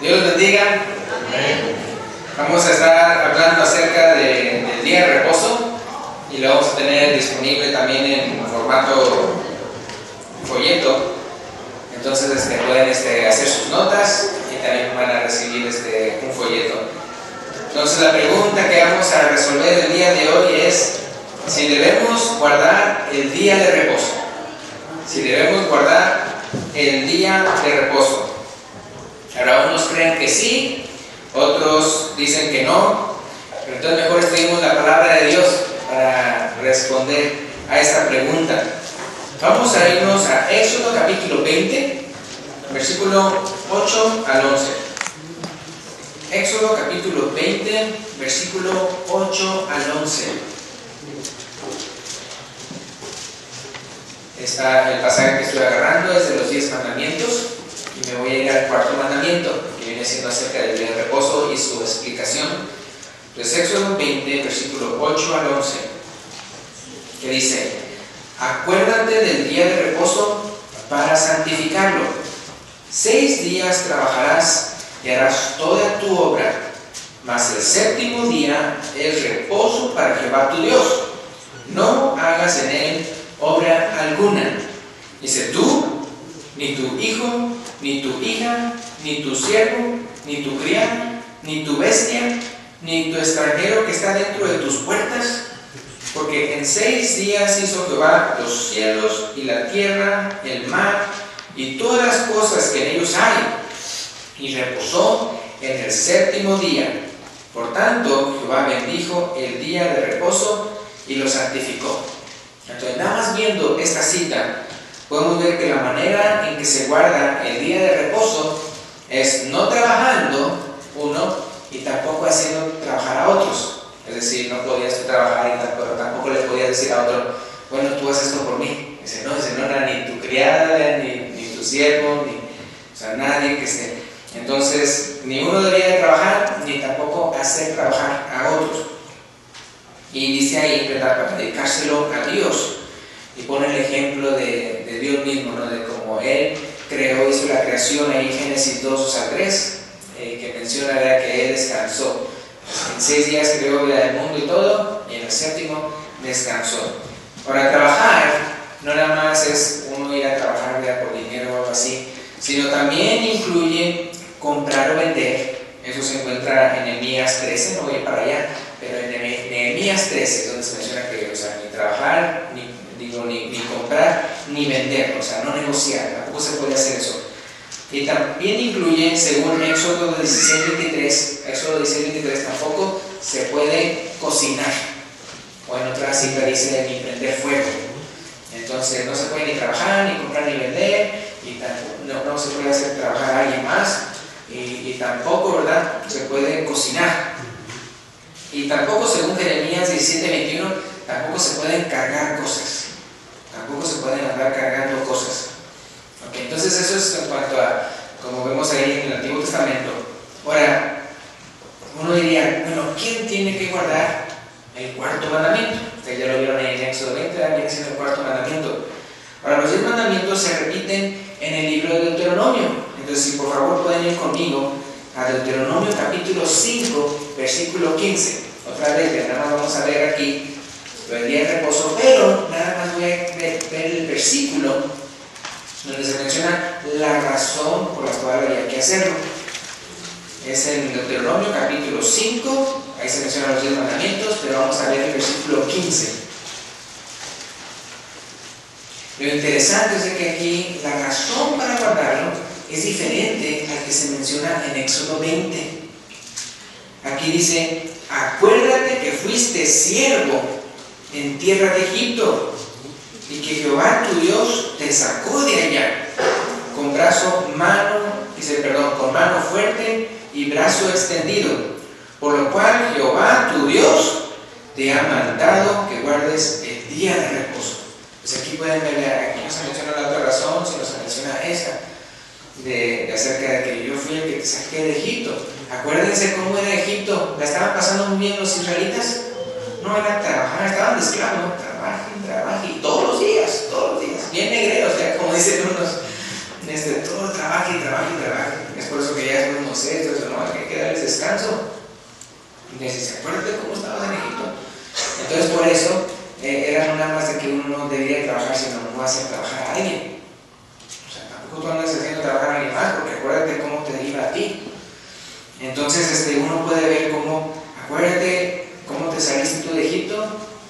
Dios los bendiga. Amén. Vamos a estar hablando acerca del día de reposo y lo vamos a tener disponible también en formato folleto. Entonces pueden hacer sus notas y también van a recibir un folleto. Entonces la pregunta que vamos a resolver el día de hoy es si debemos guardar el día de reposo. Si debemos guardar el día de reposo. Ahora unos creen que sí, otros dicen que no, pero entonces mejor estudiemos la palabra de Dios para responder a esta pregunta. Vamos a irnos a Éxodo capítulo 20, versículo 8 al 11. Éxodo capítulo 20, versículo 8 al 11. El pasaje que estoy agarrando es de los 10 mandamientos y me voy a ir al cuarto mandamiento, que viene siendo acerca del día de reposo y su explicación. Entonces, Éxodo 20, versículo 8 al 11, que dice: acuérdate del día de reposo para santificarlo. 6 días trabajarás y harás toda tu obra, mas el séptimo día es reposo para Jehová tu Dios. No hagas en él obra alguna. Dice: tú, ni tu hijo, ni tu hija, ni tu siervo, ni tu criado, ni tu bestia, ni tu extranjero que está dentro de tus puertas, porque en 6 días hizo Jehová los cielos y la tierra, el mar y todas las cosas que en ellos hay, y reposó en el séptimo día. Por tanto, Jehová bendijo el día de reposo y lo santificó. Entonces, nada más viendo esta cita, podemos ver que la manera en que se guarda el día de reposo es no trabajando uno y tampoco haciendo trabajar a otros. Es decir, no podías trabajar, pero tampoco le podías decir a otro: bueno, tú haces esto por mí. Dice, no era ni tu criada, ni tu siervo, o sea, nadie que esté. Entonces, ni uno debía de trabajar, ni tampoco hacer trabajar a otros. Y dice ahí, ¿verdad?, para dedicárselo a Dios. Y pone el ejemplo de Dios mismo, ¿no?, de cómo Él creó, hizo la creación ahí en Génesis 2 al 3, que menciona, ¿verdad?, que Él descansó. En 6 días creó el mundo y todo, y en el séptimo descansó. Ahora, trabajar no nada más es uno ir a trabajar, ¿verdad?, por dinero o algo así, sino también incluye comprar o vender. Eso se encuentra en Nehemías 13, no voy para allá, pero en Nehemías 13 donde se menciona que, o sea, ni trabajar, ni comprar, ni vender, o sea, no negociar, tampoco se puede hacer eso. Y también incluye, según Éxodo 16:23, tampoco se puede cocinar, o en otra cita dice ni prender fuego. Entonces no se puede ni trabajar, ni comprar, ni vender, y no se puede hacer trabajar a alguien más, y tampoco, ¿verdad?, se puede cocinar. Y tampoco, según Jeremías 17:21, tampoco se pueden cargar cosas. Tampoco se pueden andar cargando cosas. Okay, entonces eso es en cuanto a, como vemos ahí en el Antiguo Testamento. Ahora, uno diría, bueno, ¿quién tiene que guardar el cuarto mandamiento? Ustedes ya lo vieron ahí en Éxodo 20, viene siendo el cuarto mandamiento. Ahora, los 10 mandamientos se repiten en el libro de Deuteronomio. Entonces, si por favor pueden ir conmigo a Deuteronomio capítulo 5, versículo 15. Otra vez, nada más vamos a ver aquí el día de reposo, pero nada más voy a ver el versículo donde se menciona la razón por la cual había que hacerlo. Es en Deuteronomio capítulo 5, ahí se mencionan los 10 mandamientos, pero vamos a ver el versículo 15. Lo interesante es de que aquí la razón para guardarlo es diferente al que se menciona en Éxodo 20. Aquí dice: acuérdate que fuiste siervo en tierra de Egipto, y que Jehová tu Dios te sacó de allá con mano fuerte y brazo extendido, por lo cual Jehová tu Dios te ha mandado que guardes el día de reposo. Pues aquí pueden ver, aquí no se menciona la otra razón, sino se menciona esa, de acerca de que yo fui el que te saqué de Egipto. Acuérdense cómo era Egipto. ¿La estaban pasando muy bien los israelitas? No era trabajar, estaban de esclavos, trabajen, y todos los días, bien negreros, ya como dicen unos, todo trabaje. Es por eso que ya es Moisés, nada más de que uno no debería trabajar, sino uno hace trabajar a alguien. O sea, tampoco tú andas haciendo trabajar a alguien más, porque acuérdate cómo te deriva a ti. Entonces uno puede ver cómo, acuérdate cómo te saliste tú de Egipto,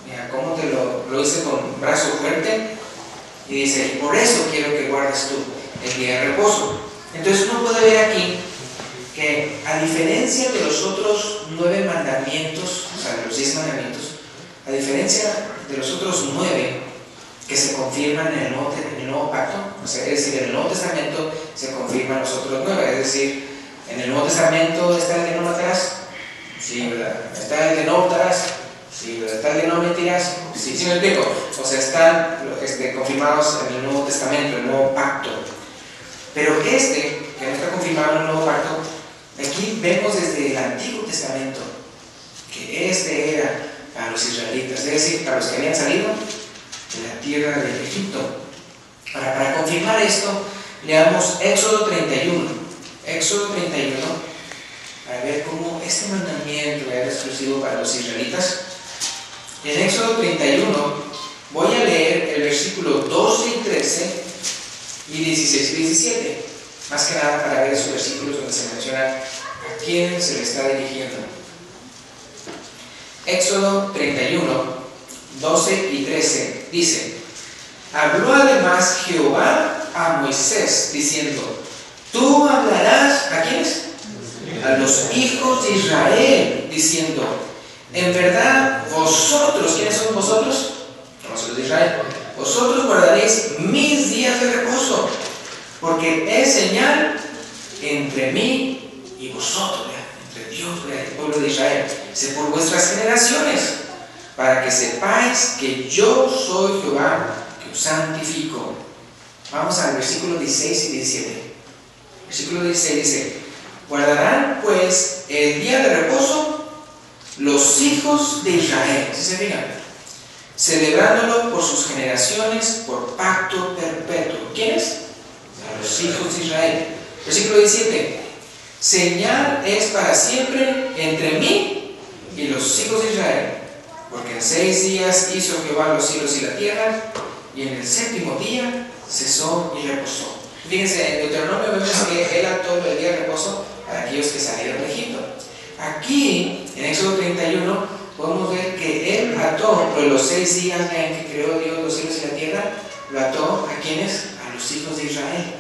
mira, cómo te lo hice con brazo fuerte, y dice, y por eso quiero que guardes tú el día de reposo. Entonces uno puede ver aquí que, a diferencia de los otros 9 mandamientos, o sea, de los 10 mandamientos, a diferencia de los otros 9 que se confirman en el Nuevo Pacto, o sea, es decir, en el Nuevo Testamento se confirman los otros 9, es decir, en el Nuevo Testamento está el que no matarás, sí, ¿verdad? Está el que no hurtarás, sí, ¿verdad? Está el que no mentirás, sí, sí me explico, o sea, están confirmados en el Nuevo Testamento, el Nuevo Pacto. Pero que no está confirmado en el Nuevo Pacto, aquí vemos desde el Antiguo Testamento que era para los israelitas, es decir, para los que habían salido de la tierra de Egipto. Ahora, para confirmar esto, leamos Éxodo 31. Éxodo 31, para ver cómo este mandamiento era exclusivo para los israelitas. En Éxodo 31 voy a leer el versículo 12 y 13 y 16 y 17, más que nada para ver esos versículos donde se menciona a quién se le está dirigiendo. Éxodo 31, 12 y 13 dice: habló además Jehová a Moisés diciendo: tú hablarás, ¿a quiénes? A los hijos de Israel, diciendo: en verdad vosotros, ¿quiénes son vosotros? Los hijos de Israel. Vosotros guardaréis mis días de reposo, porque es señal entre mí y vosotros, entre Dios y el pueblo de Israel, por vuestras generaciones, para que sepáis que yo soy Jehová, que os santifico. Vamos al versículo 16 y 17. Versículo 16 dice: guardarán pues el día de reposo los hijos de Israel, ¿sí se fijan? Celebrándolo por sus generaciones, por pacto perpetuo. ¿Quiénes? A los hijos de Israel. Versículo 17: señal es para siempre entre mí y los hijos de Israel, porque en 6 días hizo Jehová los cielos y la tierra, y en el 7º día cesó y reposó. Fíjense, en Deuteronomio vemos que él ató el día de reposo para aquellos que salieron de Egipto. Aquí, en Éxodo 31, podemos ver que él ató, por los 6 días en que creó Dios los cielos y la tierra, lo ató ¿a quiénes? A los hijos de Israel.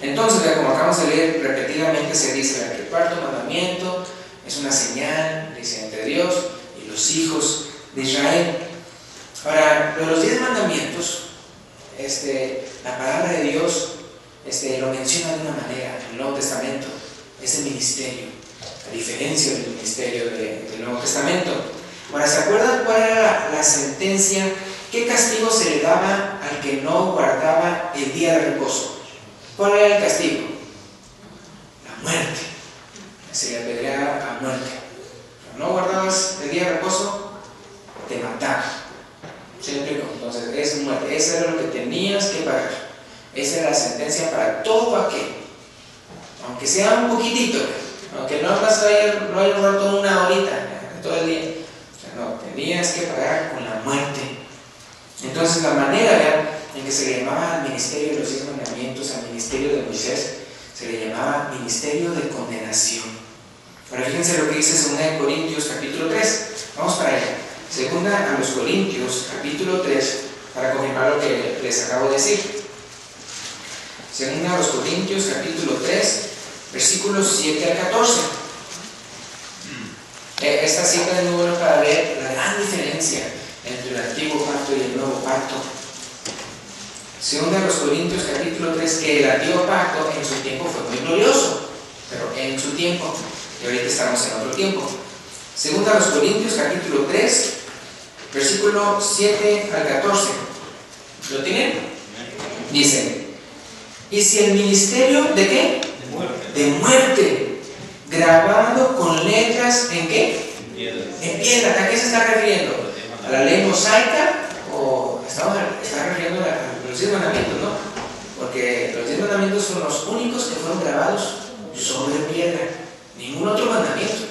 Entonces, como acabamos de leer repetidamente, se dice que el cuarto mandamiento es una señal, dice, entre Dios y los hijos de Israel. Ahora, los 10 mandamientos, la palabra de Dios lo menciona de una manera en el Nuevo Testamento, es el ministerio, a diferencia del ministerio del Nuevo Testamento. Ahora, ¿se acuerdan cuál era la sentencia? ¿Qué castigo se le daba al que no guardaba el día de reposo? ¿Cuál era el castigo? La muerte. Se le apedreaba a muerte. No guardabas el día de reposo, te mataban. ¿Se me explico? Entonces, es muerte. Eso era lo que tenías que pagar. Esa era la sentencia para todo aquel. Aunque sea un poquitito, aunque no lo hayas roto una horita, todo el día. O sea, no, tenías que pagar con la muerte. Entonces, la manera en que se le llamaba al ministerio de los 10 mandamientos, al ministerio de Moisés, se le llamaba ministerio de condenación. Ahora fíjense lo que dice 2 Corintios capítulo 3. Vamos para allá. 2 a los Corintios capítulo 3, para confirmar lo que les acabo de decir. 2 a los Corintios capítulo 3, versículos 7 al 14. Esta cita es muy buena para ver la gran diferencia entre el antiguo pacto y el nuevo pacto. 2 a los Corintios capítulo 3, que el antiguo pacto en su tiempo fue muy glorioso, pero en su tiempo, y ahorita estamos en otro tiempo. 2 a los Corintios capítulo 3, versículo 7 al 14. ¿Lo tienen? Dice: y si el ministerio ¿de qué? De muerte, grabado con letras ¿en qué? En piedra. ¿A qué se está refiriendo? ¿A la ley mosaica? ¿O está refiriendo a los 10 mandamientos, no? Porque los 10 mandamientos son los únicos que fueron grabados sobre piedra. Ningún otro mandamiento.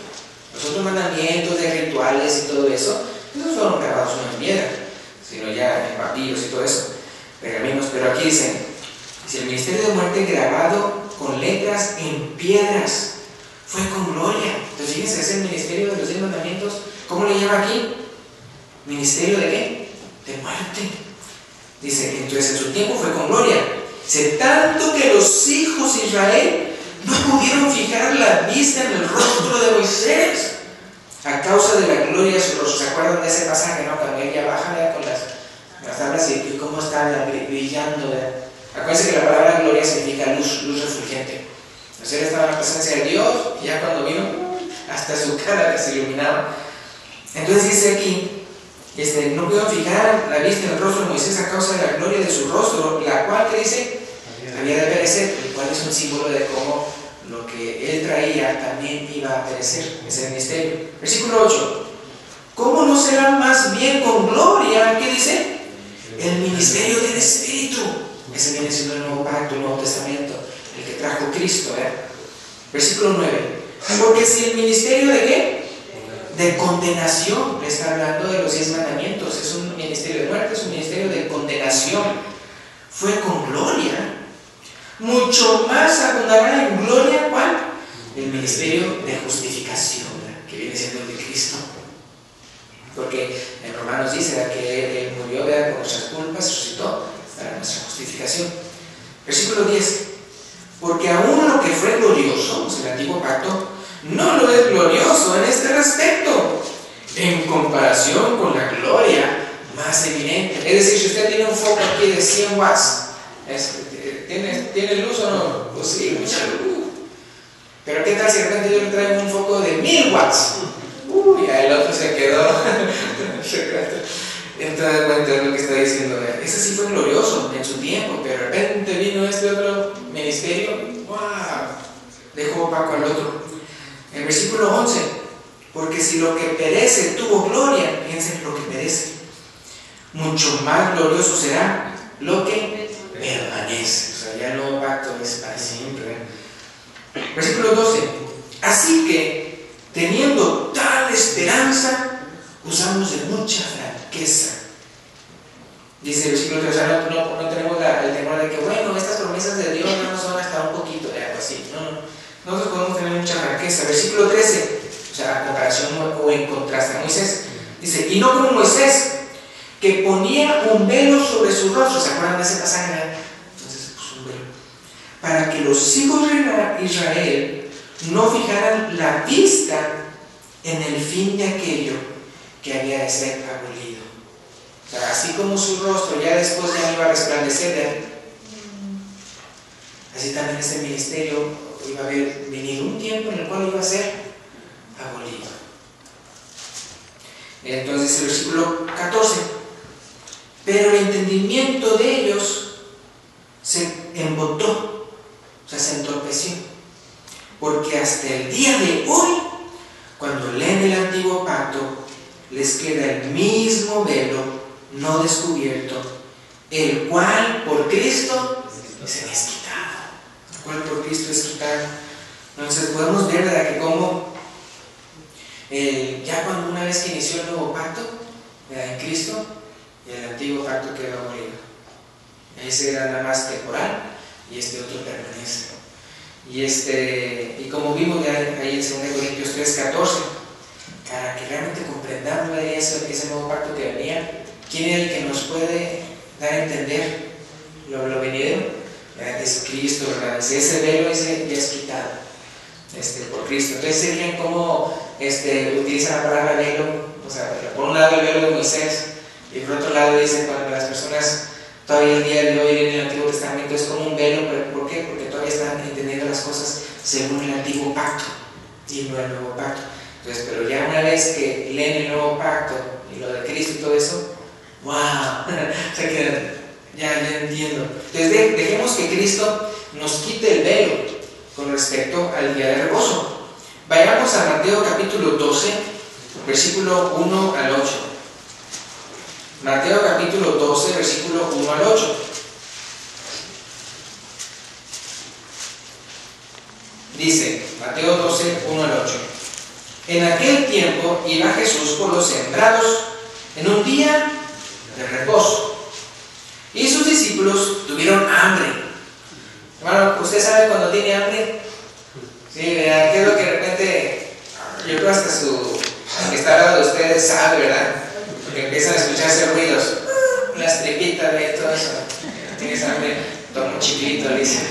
Los otros mandamientos de rituales y todo eso, esos fueron grabados en piedra. martillos y todo eso, pergaminos, pero aquí dice el ministerio de muerte grabado con letras en piedras, fue con gloria. Entonces fíjense, es el ministerio de los 10 mandamientos. ¿Cómo le llama aquí? ¿Ministerio de qué? De muerte. Dice, entonces en su tiempo fue con gloria. Dice, tanto que los hijos de Israel no pudieron fijar la vista en el rostro de Moisés a causa de la gloria de su rostro. ¿Se acuerdan de ese pasaje, no? Cuando ella baja, ¿verdad?, con las tablas y cómo está brillando, ¿verdad? Acuérdense que la palabra gloria significa luz, luz refulgente. Entonces él estaba en la presencia de Dios y ya cuando vino, hasta su cara se iluminaba. Entonces dice aquí, no pudieron fijar la vista en el rostro de Moisés a causa de la gloria de su rostro, la cual, que dice, había de perecer, el cual es un símbolo de cómo lo que él traía también iba a perecer, ese ministerio. Versículo 8, ¿cómo no será más bien con gloria? ¿Qué dice? El ministerio del Espíritu. Ese viene siendo el nuevo pacto, el Nuevo Testamento, el que trajo Cristo, ¿eh? Versículo 9, porque si el ministerio de qué? De condenación, le está hablando de los 10 mandamientos, es un ministerio de muerte, es un ministerio de condenación, fue con gloria, mucho más abundará en gloria, ¿cuál? El ministerio de justificación, que viene siendo el de Cristo. Porque en Romanos dice que Él murió por nuestras culpas, resucitó para nuestra justificación. Versículo 10, porque aún lo que fue glorioso, el antiguo pacto, no lo es glorioso en este respecto, en comparación con la gloria más eminente. Es decir, si usted tiene un foco aquí de 100 watts, ¿tiene luz o no? Pues sí, mucha luz. Pero ¿qué tal si de repente yo le traigo un foco de 1000 watts? Y el otro se quedó. Entonces, cuenta de lo que está diciendo. Ese sí fue glorioso en su tiempo, pero de repente vino este otro ministerio, ¡wow!, dejó opaco al otro. En versículo 11, porque si lo que perece tuvo gloria, piensen en lo que perece, mucho más glorioso será lo que permanece. O sea, ya el nuevo pacto es para siempre. Versículo 12, así que teniendo tal esperanza, usamos de mucha franqueza. Dice el versículo 13, o sea, no tenemos el temor de que, bueno, estas promesas de Dios no son hasta un poquito de algo así. No. Nosotros podemos tener mucha franqueza. Versículo 13, o sea, a comparación o en contraste a Moisés, dice, y no como Moisés, que ponía un velo sobre su rostro. ¿Se acuerdan de ese pasaje? Entonces puso un velo, para que los hijos de Israel no fijaran la vista en el fin de aquello que había de ser abolido. O sea, así como su rostro ya después ya iba a resplandecer de él, así también este ministerio iba a venir un tiempo en el cual iba a ser abolido. Entonces el versículo 14, pero el entendimiento de ellos se embotó, o sea, se entorpeció, porque hasta el día de hoy, cuando leen el antiguo pacto, les queda el mismo velo no descubierto, el cual por Cristo se les quitado. El cual por Cristo es quitado. Entonces podemos ver, ¿verdad?, que como ya cuando una vez que inició el nuevo pacto, ¿verdad?, en Cristo, el antiguo pacto quedó abolido. Ese era nada más temporal y este otro permanece. Y como vimos ya ahí en 2 Corintios 3:14, para que realmente comprendamos ese nuevo pacto que venía, ¿quién es el que nos puede dar a entender lo venidero? Es Cristo, ¿verdad? Ese velo ya es quitado por Cristo. Entonces, ¿se fijan cómo utiliza la palabra velo? O sea, por un lado el velo de Moisés, y por otro lado dice cuando las personas todavía el día de hoy en el Antiguo Testamento es como un velo. ¿Por qué? Porque todavía están entendiendo las cosas según el Antiguo Pacto y no el Nuevo Pacto. Entonces, pero ya una vez que leen el Nuevo Pacto y lo de Cristo y todo eso, ¡wow! O sea que ya entiendo. Entonces dejemos que Cristo nos quite el velo con respecto al día de reposo. Vayamos a Mateo capítulo 12, versículo 1 al 8. Mateo capítulo 12, versículo 1 al 8. Dice, Mateo 12, 1 al 8. En aquel tiempo iba Jesús por los sembrados en un día de reposo. discípulos tuvieron hambre. Hermano, ¿usted sabe cuando tiene hambre? Sí, ¿verdad? ¿Qué es lo que de repente, yo creo hasta el que está al lado de ustedes sabe, ¿verdad? Porque empiezan a escucharse ruidos, las tripitas, ¿verdad? Y todo eso. ¿Tienes hambre? Toma un chiclito, le dicen.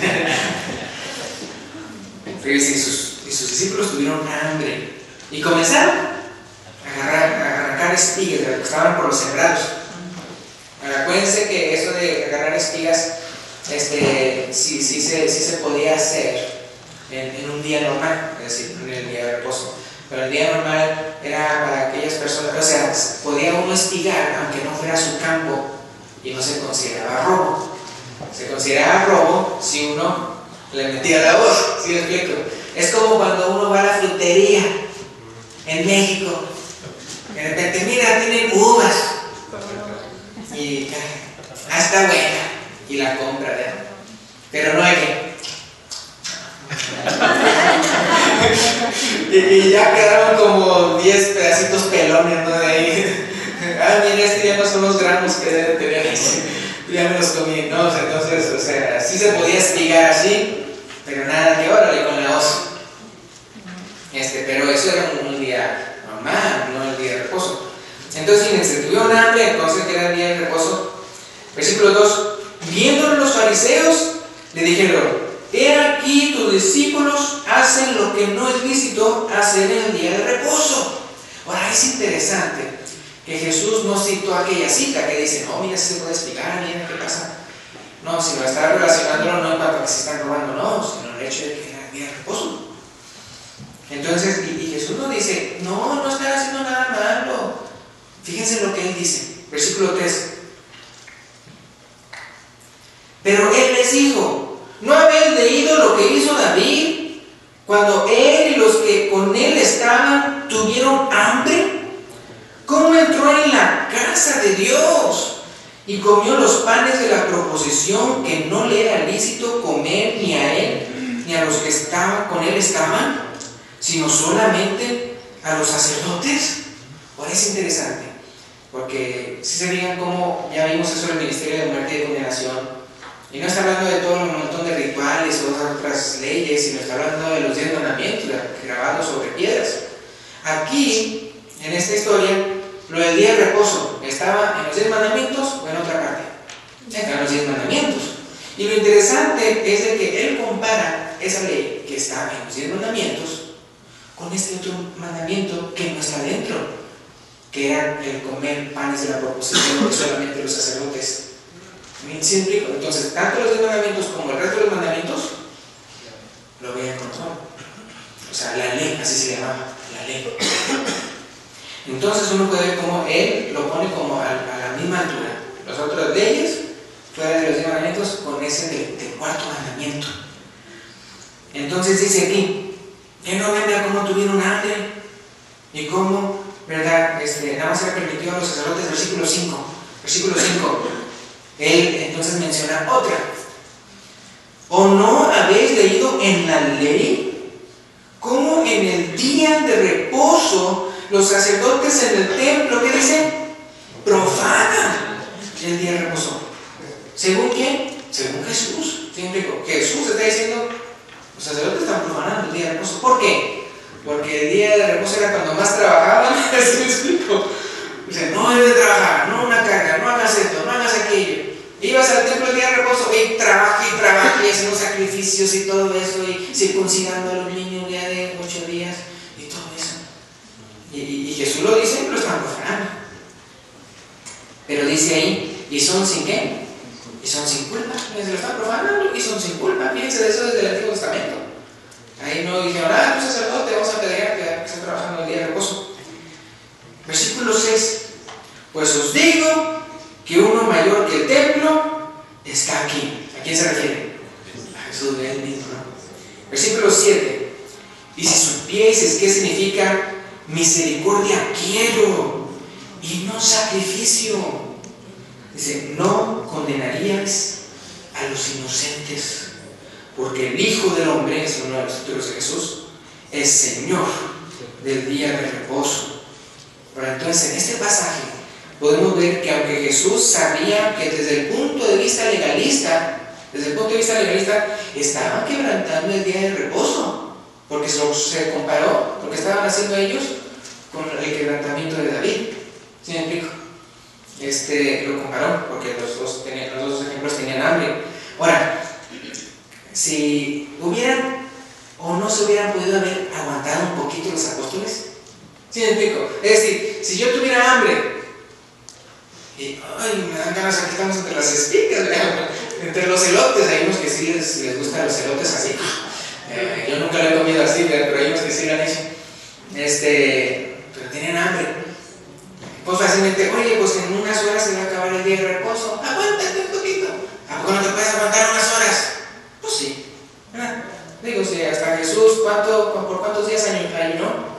Fíjense, y sus discípulos tuvieron hambre y comenzaron a arrancar espigas, que estaban por los sembrados. Acuérdense que eso de agarrar espigas, sí se podía hacer en un día normal, es decir, en el día de reposo. Pero el día normal era para aquellas personas, o sea, podía uno espigar aunque no fuera su campo y no se consideraba robo. Se consideraba robo si uno le metía la voz, ¿sí me explico? Es como cuando uno va a la frutería en México, de repente, mira, tienen uvas y está buena y la compra, ¿verdad? Pero no hay que y ya quedaron como 10 pedacitos pelones, ¿no? De ahí. Mira, ya no son los granos que deben tener, ya me los comí, ¿no? Entonces, o sea, sí se podía espigar así, pero nada que órale con la hoz. Pero eso era un día normal, no el día de reposo. Entonces, fíjense, tuvieron hambre, entonces que era el día de reposo. Versículo 2: viéndolo los fariseos, le dijeron: he aquí tus discípulos hacen lo que no es lícito hacer en el día de reposo. Ahora es interesante que Jesús no citó aquella cita que dice: no, mira, si se puede explicar, mira qué pasa. No, sino está relacionándolo no en cuanto a que se están robando, no, sino el hecho de que era el día de reposo. Entonces, y Jesús nos dice: no están haciendo nada malo. Fíjense lo que él dice, versículo 3. Pero él les dijo: ¿no habéis leído lo que hizo David cuando él y los que con él estaban tuvieron hambre? ¿Cómo entró en la casa de Dios y comió los panes de la proposición que no le era lícito comer ni a él ni a los que estaban con él estaban, sino solamente a los sacerdotes? Ahora es interesante, porque si se fijan cómo ya vimos eso del ministerio de muerte y de condenación, y no está hablando de todo un montón de rituales o otras leyes, sino está hablando de los 10 mandamientos grabados sobre piedras. Aquí, en esta historia, lo del día de reposo estaba en los 10 mandamientos o en otra parte. Están en los 10 mandamientos. Y lo interesante es de que él compara esa ley que está en los 10 mandamientos con este otro mandamiento que no está dentro, que era el comer panes de la proposición de solamente los sacerdotes. ¿Sí explico? Entonces, tanto los 10 mandamientos como el resto de los mandamientos lo veían con todo. O sea, la ley, así se llamaba, la ley. Entonces uno puede ver cómo él lo pone como a la misma altura. Las otras leyes, fuera de los 10 mandamientos, con ese del cuarto mandamiento. Entonces dice aquí: que no ven cómo tuvieron hambre y cómo, ¿verdad? Nada más se le permitió a los sacerdotes, versículo 5. Versículo 5. Él entonces menciona otra. ¿O no habéis leído en la ley cómo en el día de reposo los sacerdotes en el templo, ¿qué dicen? Profanan el día de reposo? ¿Según quién? Según Jesús. ¿Sí? Jesús está diciendo: los sacerdotes están profanando el día de reposo. ¿Por qué? Porque el día de reposo era cuando más trabajaban. ¿Sí me explico? O sea, no debes de trabajar, no una carga, no hagas esto, no hagas aquello. Ibas al templo el día de reposo y trabaja y haciendo sacrificios y todo eso, y circuncidando a los niños ya de 8 días y todo eso. Y Jesús lo dice, lo están profanando. Pero dice ahí: ¿y son sin qué? Y son sin culpa. Se lo están profanando y son sin culpa. Fíjense de eso desde el Antiguo Testamento. Ahí no dijeron: tu sacerdote, vamos a pedir que esté trabajando el día de reposo. Versículo 6. Pues os digo que uno mayor que el templo está aquí. ¿A quién se refiere? A Jesús de él mismo. Versículo 7. Y si supieses qué significa misericordia quiero y no sacrificio, dice: no condenaríais a los inocentes, porque el Hijo del Hombre, es uno de los títulos de Jesús, es Señor del día de reposo. Pero entonces en este pasaje podemos ver que aunque Jesús sabía que desde el punto de vista legalista, estaban quebrantando el día de reposo, porque se comparó lo que estaban haciendo ellos con el quebrantamiento de David. ¿Sí me explico? Lo comparó, porque los dos ejemplos tenían hambre. Ahora, si hubieran o no se hubieran podido haber aguantado un poquito los apóstoles, ¿sí me explico? Es decir, si yo tuviera hambre y me dan ganas, aquí estamos entre las espigas, entre los elotes, hay unos que sí les gustan los elotes así. Yo nunca lo he comido así, pero hay unos que sí lo han hecho. Pero tienen hambre. Pues fácilmente, oye, pues en unas horas se va a acabar el día de reposo. Aguántate un poquito. ¿A poco no te puedes aguantar unas horas? Pues sí. Digo, si hasta Jesús, ¿por cuántos días ayunó?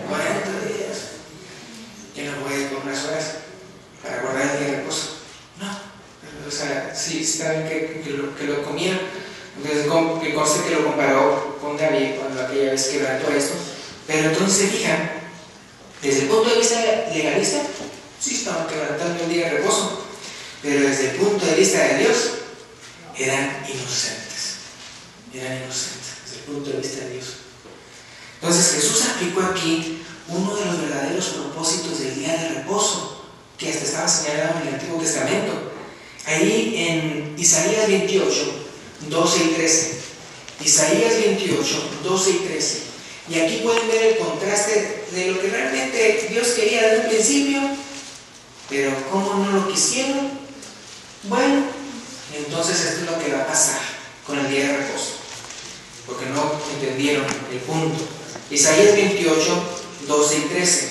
40 días. ¿Quién no puede por unas horas para guardar el día de reposo? No. O sea, sí, está bien que lo comieron. Entonces, que conste que lo comparó con David cuando aquella vez quebrantó esto. Pero entonces se fijan, desde el punto de vista legalista, sí estaban quebrantando el día de reposo, pero desde el punto de vista de Dios, eran inocentes. Desde el punto de vista de Dios. Entonces Jesús aplicó aquí uno de los verdaderos propósitos del día de reposo, que hasta estaba señalado en el Antiguo Testamento. Ahí en Isaías 28, 12 y 13. Isaías 28, 12 y 13. Y aquí pueden ver el contraste de lo que realmente Dios quería desde un principio, pero como no lo quisieron, bueno, entonces esto es lo que va a pasar con el día de reposo, porque no entendieron el punto. Isaías 28, 12 y 13.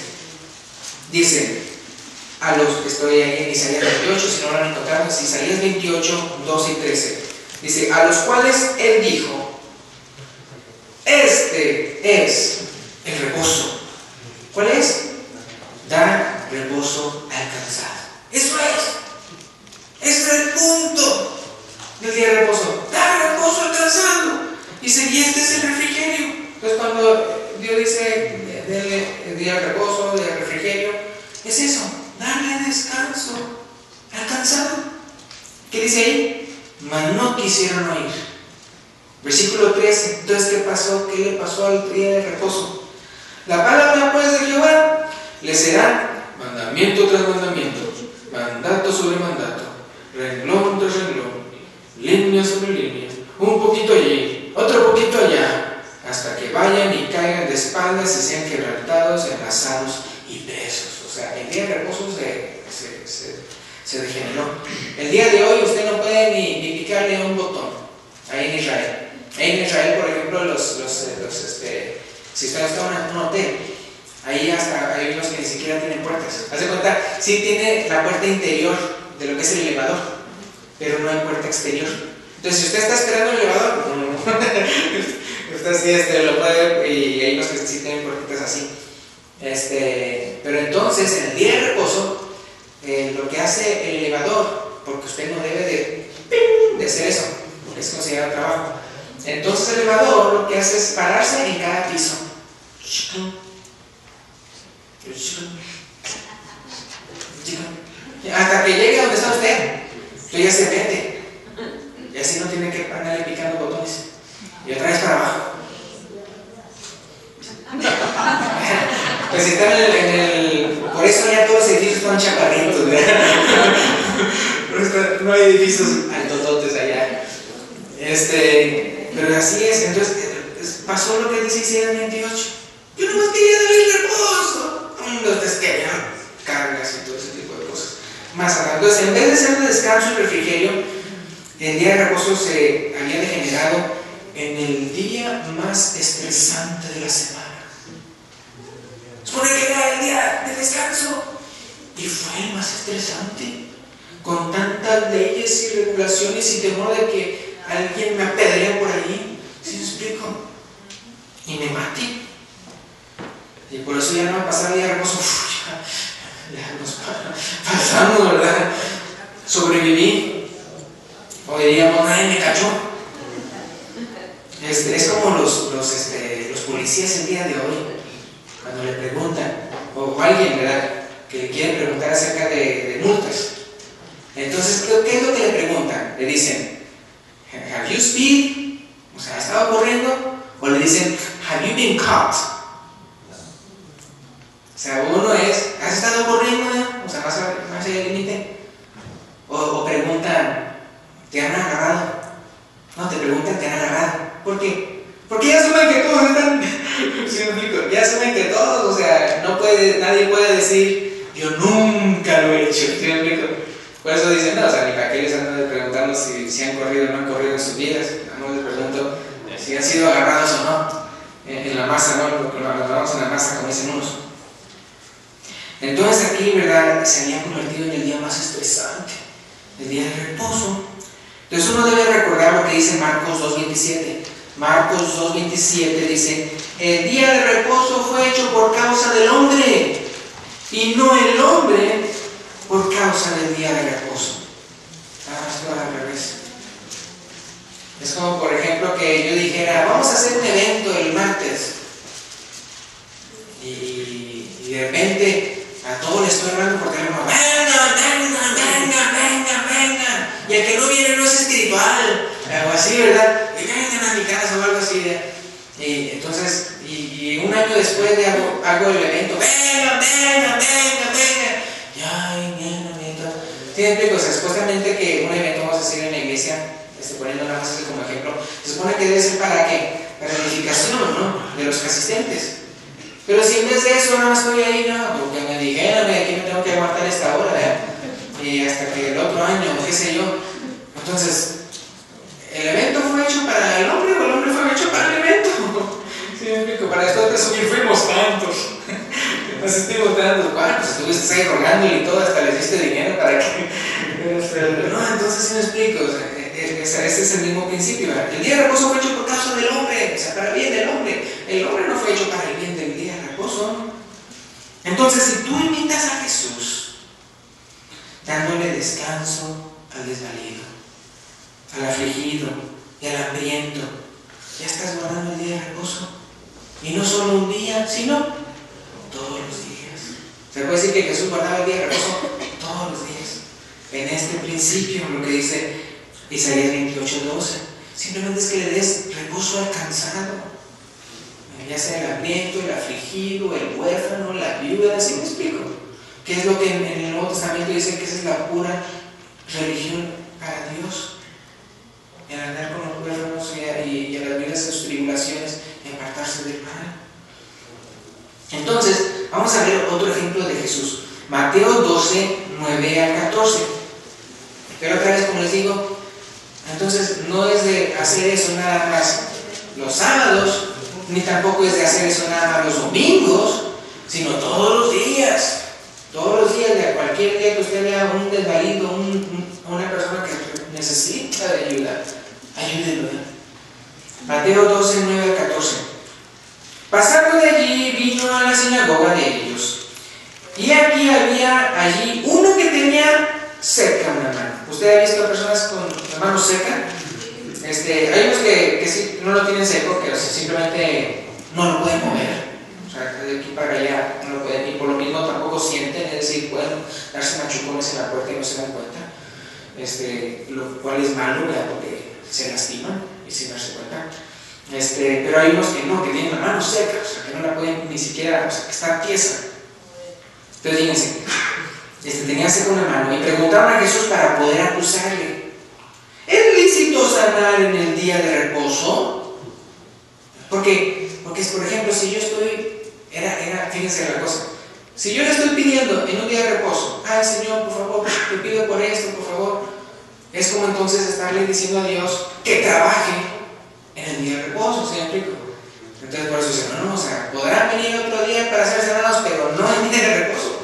Dice, estoy ahí en Isaías 28, si no lo han encontrado, es Isaías 28, 12 y 13. Dice, a los cuales él dijo, este es el reposo. ¿Cuál es? Dar reposo al cansado. Eso es. Ese es el punto del día de reposo. Dar reposo al cansado. Dice, y este es el refrigerio. Entonces cuando Dios dice el día de reposo, del refrigerio, es eso, darle descanso al cansado. ¿Qué dice ahí? Mas no quisieron oír. Versículo 13. Entonces, ¿qué pasó? ¿Qué le pasó al día de reposo? La palabra pues de Jehová le será mandamiento tras mandamiento, mandato sobre mandato, renglón tras renglón, línea sobre línea, un poquito allí, otro poquito allá, hasta que vayan y caigan de espaldas y sean quebrantados, enlazados y presos. O sea, el día de reposo se degeneró. El día de hoy usted no puede ni picarle a un botón ahí en Israel. Ahí en Israel, por ejemplo, si usted está en un hotel, ahí hasta hay unos que ni siquiera tienen puertas. Haz de cuenta, sí tiene la puerta interior de lo que es el elevador, pero no hay puerta exterior. Entonces, si usted está esperando el elevador, usted sí lo puede ver, y hay unos que sí tienen puertitas así. Pero entonces, en el día de reposo, lo que hace el elevador, porque usted no debe de hacer eso, porque es considerado trabajo. Entonces el elevador lo que hace es pararse en cada piso hasta que llegue a donde está usted. Entonces ya se mete y así no tiene que andarle picando botones y otra vez para abajo. Pues si están por eso ya todos los edificios están chaparritos, ¿verdad? No hay edificios altototes allá. Pero así es. Entonces pasó lo que dice Isaías 28. Yo nomás quería darle el reposo. Entonces querían cargas y todo ese tipo de cosas. Más acá. Entonces, en vez de ser de descanso y refrigerio, el día de reposo se había degenerado en el día más estresante de la semana. Supone que era el día de descanso y fue el más estresante, con tantas leyes y regulaciones y temor de que alguien me apedrea por allí, ¿sí me explico? Y me mate. Y por eso ya no me pasaba el día de reposo. Ya nos pasamos, ¿verdad? Sobreviví. O diríamos, nadie me cachó. Es como los policías el día de hoy, cuando le preguntan, o alguien, ¿verdad? que le quieren preguntar acerca de multas. Entonces, ¿qué es lo que le preguntan? Le dicen, ¿have you speed? O sea, ¿ha estado corriendo? O le dicen, ¿have you been caught? O sea, uno es, ¿has estado corriendo? O sea, más allá del límite. O preguntan, ¿te han agarrado? No, te preguntan, ¿te han agarrado? ¿Por qué? Porque ya asumen que todos están, ¿sí me explico? Ya asumen que todos, o sea, nadie puede decir, yo nunca lo he hecho, ¿sí me explico? Por eso dicen, no, o sea, ni para qué les andan preguntando si han corrido o no han corrido en sus vidas. No les pregunto si han sido agarrados o no en la masa, ¿no? Porque lo agarramos en la masa, como dicen unos. Entonces aquí, ¿verdad? Se había convertido en el día más estresante, el día de reposo. Entonces uno debe recordar lo que dice Marcos 2.27. Marcos 2.27 dice, el día de reposo fue hecho por causa del hombre, y no el hombre por causa del día de reposo. Esto al revés. Es como, por ejemplo, que yo dijera, vamos a hacer un evento el martes, y de repente a todos les estoy hablando por teléfono, venga, y el que no viene no es espiritual, o así, ¿verdad? Y vengan a mi casa o algo así, y entonces, y un año después de hago el evento, venga, ¿sí me explico? O sea, supuestamente que un evento, vamos a decir, en la iglesia, poniendo nada más como ejemplo, se supone que debe ser ¿para qué? Para la edificación, ¿no? De los asistentes. Pero si en vez de eso no estoy ahí, no, porque me dijeron que aquí me tengo que aguantar esta hora, ¿verdad? Y hasta que el otro año, qué sé yo. Entonces, ¿el evento fue hecho para el hombre o el hombre fue hecho para el evento? ¿Sí me explico? Para esto de subir fuimos tantos. Asistimos tantos. Bueno, pues estuviste ahí rogándole y todo, hasta les diste dinero para que... No, entonces sí me explico. O sea, ese es el mismo principio, ¿verdad? El día de reposo fue hecho por causa del hombre, o sea, para el bien del hombre. El hombre no fue hecho para el bien del día de reposo. Entonces, si tú imitas a Jesús, dándole descanso al desvalido, al afligido y al hambriento, ya estás guardando el día de reposo. Y no solo un día, sino todos los días. Se puede decir que Jesús guardaba el día de reposo todos los días. En este principio, lo que dice Isaías 28:12, simplemente es que le des reposo al cansado, ya sea el hambriento, el afligido, el huérfano, la viuda. ¿Sí me explico? ¿Qué es lo que en el Nuevo Testamento dice que esa es la pura religión para Dios? El andar con los huérfanos y a las viudas en sus tribulaciones y apartarse del mal. Entonces, vamos a ver otro ejemplo de Jesús. Mateo 12:9-14. Pero otra vez, como les digo, entonces no es de hacer eso nada más los sábados, ni tampoco es de hacer eso nada más los domingos, sino todos los días. Todos los días, de cualquier día que usted vea un desvalido, una persona que necesita de ayuda, ayúdelo. Mateo 12:9-14. Pasando de allí, vino a la sinagoga de ellos, y aquí había allí uno que tenía seca una mano. ¿Usted ha visto personas con la mano seca? Hay unos que sí, no lo tienen seco, que simplemente no lo pueden mover. O sea, de aquí para allá no lo pueden, y por lo mismo tampoco sienten, es decir, pueden darse machucones en la puerta y no se dan cuenta. Lo cual es malo, ¿verdad? Porque se lastiman y sin darse cuenta. Pero hay unos que no, que tienen la mano seca, o sea, que no la pueden ni siquiera, o sea, que está tiesa. Entonces, fíjense, tenía seca una mano y preguntaron a Jesús para poder acusarle: ¿es lícito sanar en el día de reposo? Porque por ejemplo, si yo estoy, fíjense la cosa, si yo le estoy pidiendo en un día de reposo, ay Señor, por favor, te pido por esto, por favor, es como entonces estarle diciendo a Dios que trabaje en el día de reposo, ¿sí me explico? Entonces por eso dicen, no, o sea, podrán venir otro día para ser sanados, pero no en el día de reposo.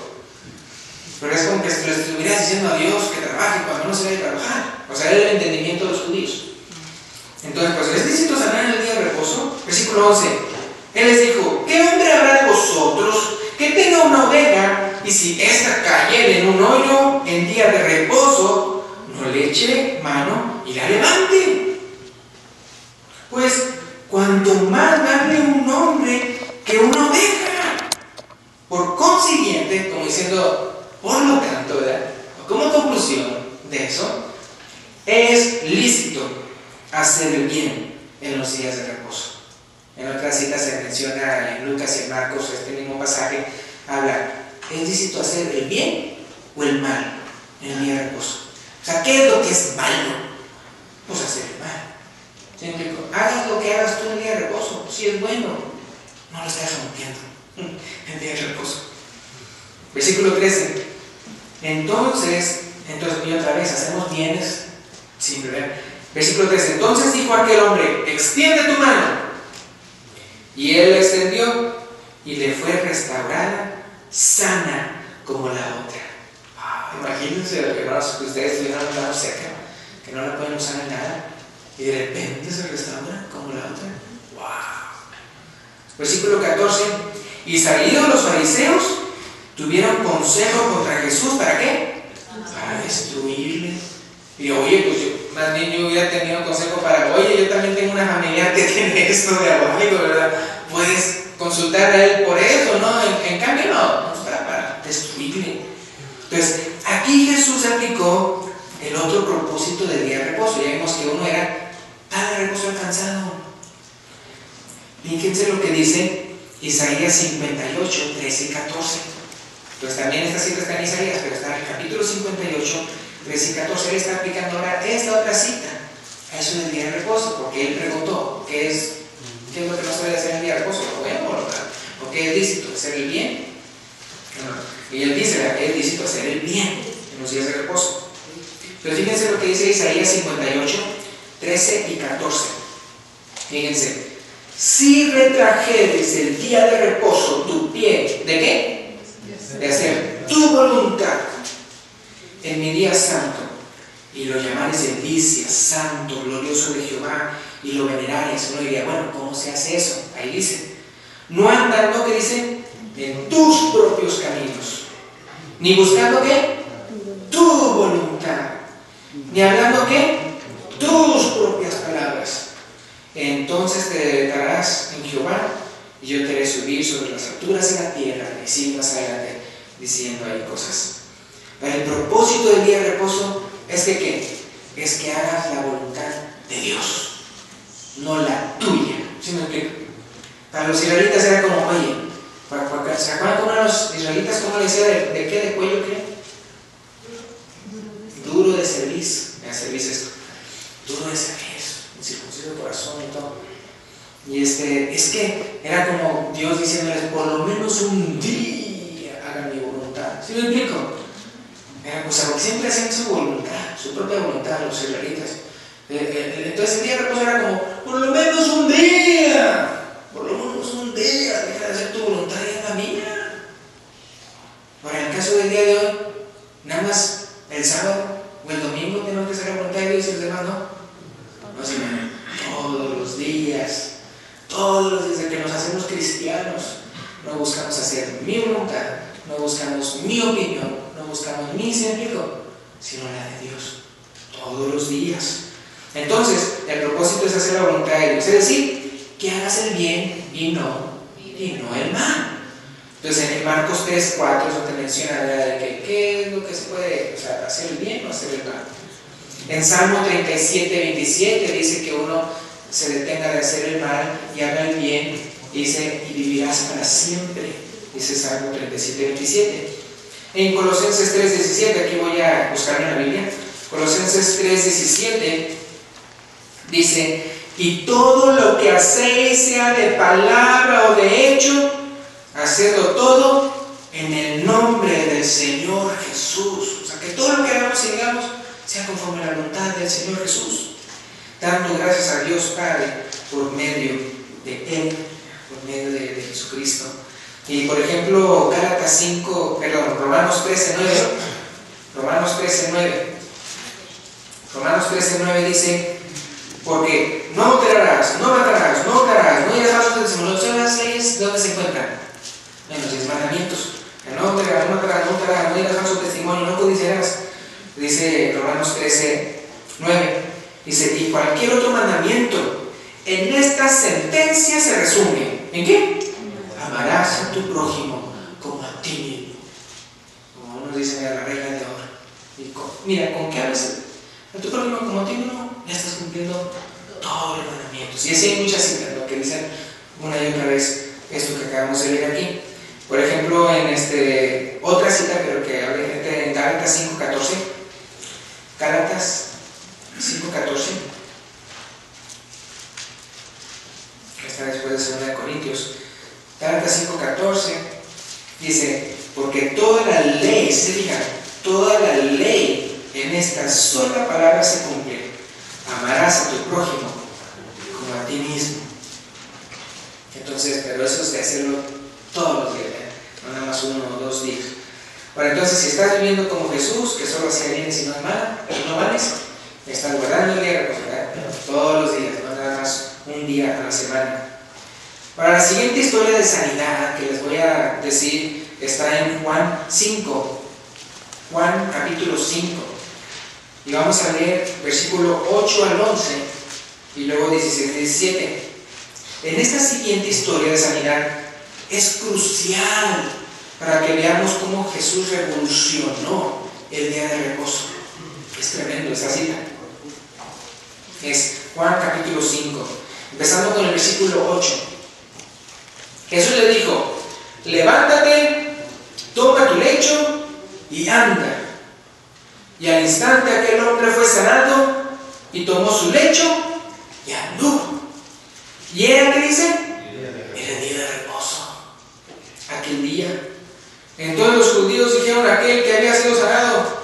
Porque es como que le estuvieras diciendo a Dios que trabaje cuando no se debe trabajar. O sea, era el entendimiento de los judíos. Entonces, pues, ¿es lícito sanar en el día de reposo? Versículo 11. Él les dijo: ¿qué hombre habrá de vosotros que tenga una oveja, y si ésta cayere en un hoyo en día de reposo, no le eche mano y la levante? Pues, cuanto más vale un hombre que una oveja. Por consiguiente, obviamente, como diciendo, por lo tanto, ¿verdad? Como conclusión de eso, es lícito hacer el bien en los días de reposo. En otras citas se menciona en Lucas y en Marcos, este mismo pasaje habla, ¿es lícito hacer el bien o el mal en el día de reposo? O sea, ¿qué es lo que es malo? Pues hacer el mal. ¿Sí? Hagas lo que hagas tú en el día de reposo, si es bueno, no lo estás rompiendo en el día de reposo. Versículo 13. Entonces y otra vez, hacemos bienes sin beber. Versículo 13. Entonces dijo aquel hombre, extiende tu mano. Y él la extendió y le fue restaurada, sana como la otra. Imagínense, hermanos, que ustedes tuvieran una mano seca, que no la pueden usar en nada, y de repente se restaura como la otra. ¡Wow! Versículo 14. Y salidos los fariseos, tuvieron consejo contra Jesús. ¿Para qué? Para destruirle. Y oye, pues más bien yo hubiera tenido consejo para, oye, yo también tengo una familiar que tiene esto de aguajigo, ¿verdad? Puedes consultar a él por eso, ¿no? En cambio, no está para destruirle. Entonces, aquí Jesús aplicó el otro propósito del día de reposo. Ya vimos que uno era tal reposo alcanzado. Fíjense lo que dice Isaías 58, 13 y 14. Pues también esta cita está en Isaías, pero está en el capítulo 58, 13 y 14. Él está aplicando ahora esta otra cita a eso del día de reposo, porque él preguntó ¿qué es lo que no se debe hacer en el día de reposo? ¿Lo bueno o lo malo? ¿O qué es lícito? ¿Hacer el bien? Y él dice que es lícito hacer el bien en los días de reposo. Pero fíjense lo que dice Isaías 58, 13 y 14. Fíjense, si retrajeres el día de reposo tu pie, ¿de qué? De hacer tu voluntad en mi día santo, y lo llamares delicia, santo, glorioso de Jehová, y lo venerares. Uno diría, bueno, ¿cómo se hace eso? Ahí dice, no andando, que dice, en tus propios caminos, ni buscando ¿qué? Tu voluntad, ni hablando ¿qué? Tus propias palabras. Entonces te deleitarás en Jehová, y yo te haré subir sobre las alturas de la tierra. Y sigue más adelante diciendo ahí cosas. Pero el propósito del día de reposo es que ¿qué? Es que hagas la voluntad de Dios, no la tuya. ¿Sí me explico? Para los israelitas era como, oye, ¿se acuerdan cómo eran los israelitas? ¿Cómo le decía de qué? ¿De cuello qué? Duro de cerviz. Cerviz esto. Duro de cerviz, incircunciso de corazón y todo. Y es que era como Dios diciéndoles, por lo menos un día hagan mi voluntad. ¿Sí me explico? O sea, porque siempre hacían su voluntad, su propia voluntad, los israelitas. Entonces el día de reposo era como, por lo menos un día, deja de hacer tu voluntad y haz la mía. Ahora, en el caso del día de hoy, nada más el sábado o el domingo tenemos que hacer la voluntad de Dios y los demás no. No, sino todos los días desde que nos hacemos cristianos, no buscamos hacer mi voluntad, no buscamos mi opinión, no buscamos mi sentido, sino la de Dios, todos los días. Entonces, el propósito es hacer la voluntad de Dios, es decir, que hagas el bien y no el mal. Entonces, en Marcos 3, 4, eso te menciona de que qué es lo que se puede, o sea, hacer el bien o hacer el mal. En Salmo 37, 27 dice que uno se detenga de hacer el mal y haga el bien, dice, y vivirás para siempre, dice Salmo 37, 27. En Colosenses 3, 17, aquí voy a buscar en la Biblia, Colosenses 3, 17, dice, y todo lo que hacéis, sea de palabra o de hecho, hacedlo todo en el nombre del Señor Jesús. O sea, que todo lo que hagamos y digamos sea conforme a la voluntad del Señor Jesús, dando gracias a Dios Padre por medio de Él, por medio de Jesucristo. Y por ejemplo, Romanos 13:9. Romanos 13:9 dice, porque no adulterarás, no matarás, no hurtarás, no dirás falso testimonio. ¿Son las leyes dónde se encuentran? En los 10 mandamientos. No adulterarás, no matarás, no hurtarás, no dirás falso testimonio, no codiciarás. Dice Romanos 13:9. Dice, y cualquier otro mandamiento en esta sentencia se resume. ¿En qué? Amarás a tu prójimo como a ti mismo. mira, con que hables a tu prójimo como a ti mismo, ya estás cumpliendo todos los mandamientos. Y así hay muchas citas, ¿no?, que dicen una y otra vez esto que acabamos de leer aquí. Por ejemplo, en otra cita, pero que habla en Gálatas 5:14. Gálatas 5:14. Está después de 2 Corintios. Gálatas 5:14 dice: porque toda la ley, se diga, toda la ley en esta sola palabra se cumple: amarás a tu prójimo como a ti mismo. Entonces, pero eso es de hacerlo todos los días, no nada más 1 o 2 días. Bueno, entonces, si estás viviendo como Jesús, que solo hacía bienes y no males, estás guardando el día de reposo, ¿verdad? Todos los días, no nada más un día a la semana. Para la siguiente historia de sanidad que les voy a decir, está en Juan 5, Juan capítulo 5, y vamos a leer versículo 8 al 11 y luego 16 y 17. En esta siguiente historia de sanidad es crucial para que veamos cómo Jesús revolucionó el día de reposo. Es tremendo esa cita. Es Juan capítulo 5, empezando con el versículo 8. Jesús le dijo: levántate, toma tu lecho y anda. Y al instante aquel hombre fue sanado y tomó su lecho y andó. ¿Y era qué dice? Era día de reposo. Aquel día. Entonces los judíos dijeron a aquel que había sido sanado: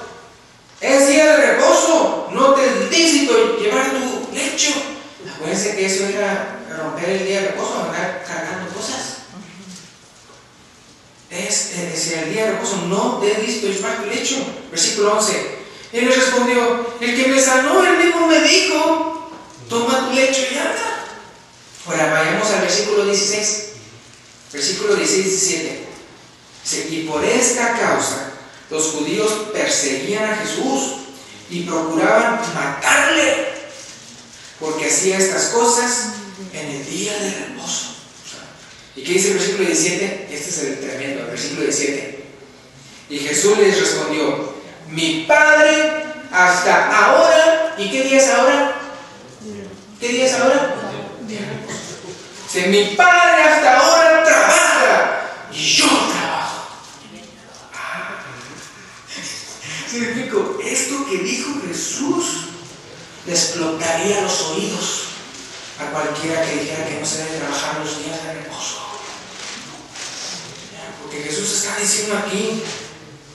es día de reposo, no te es lícito llevar tu lecho. Acuérdense que eso era romper el día de reposo, andar cargando cosas. El día de reposo no te es lícito llevar tu lecho. Versículo 11. Él les respondió: el que me sanó, él mismo me dijo: toma tu lecho y anda. Ahora vayamos al versículo 16. Versículo 16 y 17. Dice: y por esta causa los judíos perseguían a Jesús y procuraban matarle, porque hacía estas cosas en el día de reposo. ¿Y qué dice el versículo 17? Este es el tremendo, el versículo 17. Y Jesús les respondió: mi Padre hasta ahora. ¿Y qué día es ahora? ¿Qué día es ahora? Dice: mi Padre hasta ahora trabaja y yo trabajo. Significo, esto que dijo Jesús le explotaría los oídos a cualquiera que dijera que no se debe trabajar los días de reposo. Porque Jesús está diciendo aquí: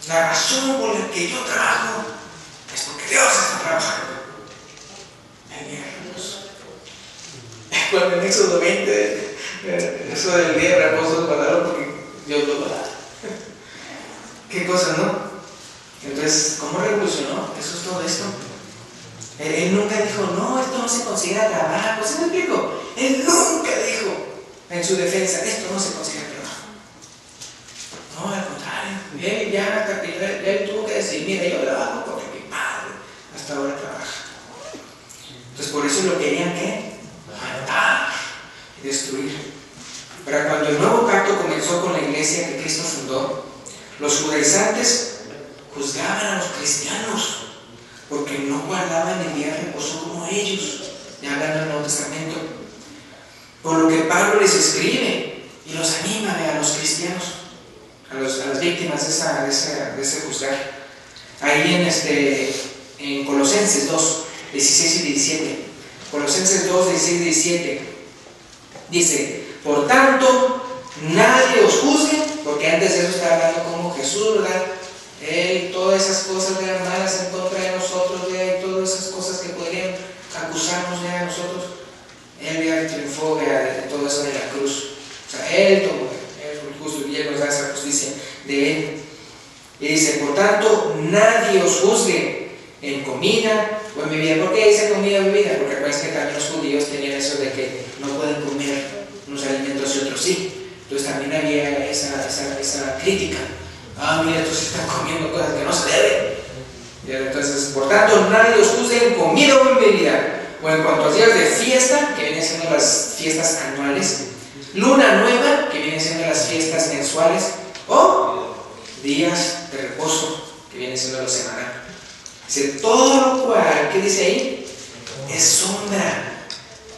la razón por la que yo trabajo es porque Dios está trabajando el día de reposo. Cuando en Éxodo 20, eso del día de reposo es verdadero porque Dios lo va a dar. Qué cosa, ¿no? Entonces, ¿cómo revolucionó? Eso es todo esto. Él nunca dijo: no, esto no se considera trabajo. ¿Sí me explico? Él nunca dijo en su defensa: esto no se considera trabajo. No, al contrario. Él ya él tuvo que decir: mira, yo trabajo porque mi Padre hasta ahora trabaja. Entonces, por eso lo querían, ¿qué? Matar y destruir. Pero cuando el nuevo pacto comenzó con la iglesia que Cristo fundó, los judaizantes juzgaban a los cristianos porque no guardaban el día de reposo como ellos, ya hablando del Nuevo Testamento. Por lo que Pablo les escribe y los anima a los cristianos, a las víctimas de ese juzgar. Ahí en Colosenses 2, 16 y 17. Colosenses 2, 16 y 17. Dice: por tanto, nadie os juzgue, porque antes de eso está hablando como Jesús, ¿verdad? Él, todas esas cosas de las malas en contra de nosotros, todas esas cosas que podrían acusarnos de a nosotros, Él ya triunfó de todo eso de la cruz. O sea, Él tomó, Él fue justo y Él nos da esa justicia de Él. Y dice: por tanto, nadie os juzgue en comida o en bebida. ¿Por qué dice comida o bebida? Porque parece que también los judíos tenían eso de que no pueden comer unos alimentos y otros sí. Entonces también había esa crítica. Mira, estos están comiendo cosas que no se deben. Entonces, por tanto, nadie os juzgue en comida o en bebida, o en cuanto a días de fiesta, que vienen siendo las fiestas anuales, luna nueva, que vienen siendo las fiestas mensuales, o días de reposo, que vienen siendo los semanales. Dice, todo lo cual, ¿qué dice ahí? Es sombra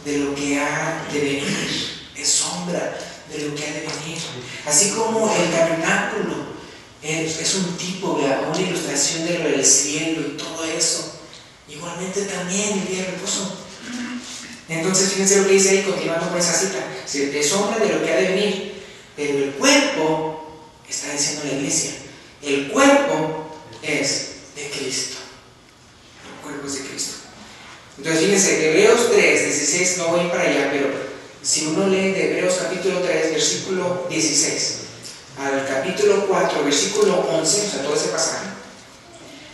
de lo que ha de venir. Es sombra de lo que ha de venir. Así como el tabernáculo es un tipo, una ilustración de lo del cielo y todo eso. Igualmente también el día de reposo. Entonces fíjense lo que dice ahí, continuando con esa cita. De sombra de lo que ha de venir. Pero el cuerpo, está diciendo la iglesia, el cuerpo es de Cristo. El cuerpo es de Cristo. Entonces fíjense, Hebreos 3, 16, no voy para allá, pero si uno lee de Hebreos capítulo 3, versículo 16 al capítulo 4, versículo 11, o sea, todo ese pasaje,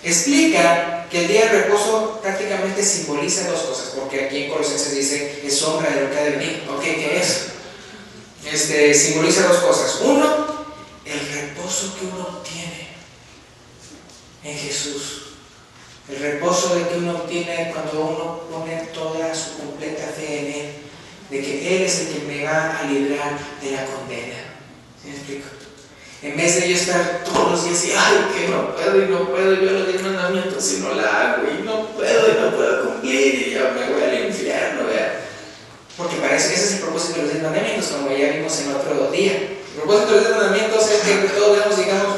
explica que el día de reposo prácticamente simboliza dos cosas, porque aquí en Colosenses dice, es sombra de lo que ha de venir. Ok, ¿qué es? Simboliza dos cosas. Uno, el reposo que uno obtiene en Jesús. El reposo de que uno obtiene cuando uno pone toda su completa fe en Él, de que Él es el que me va a librar de la condena. ¿Sí me explico? En vez de yo estar todos los días y, ay, que no puedo, yo los 10 mandamientos y no la hago, y no puedo cumplir, y ya me voy al infierno, ¿verdad? Porque para eso, ese es el propósito de los 10 mandamientos, como ya vimos en otro día. El propósito de los 10 mandamientos es que todos digamos,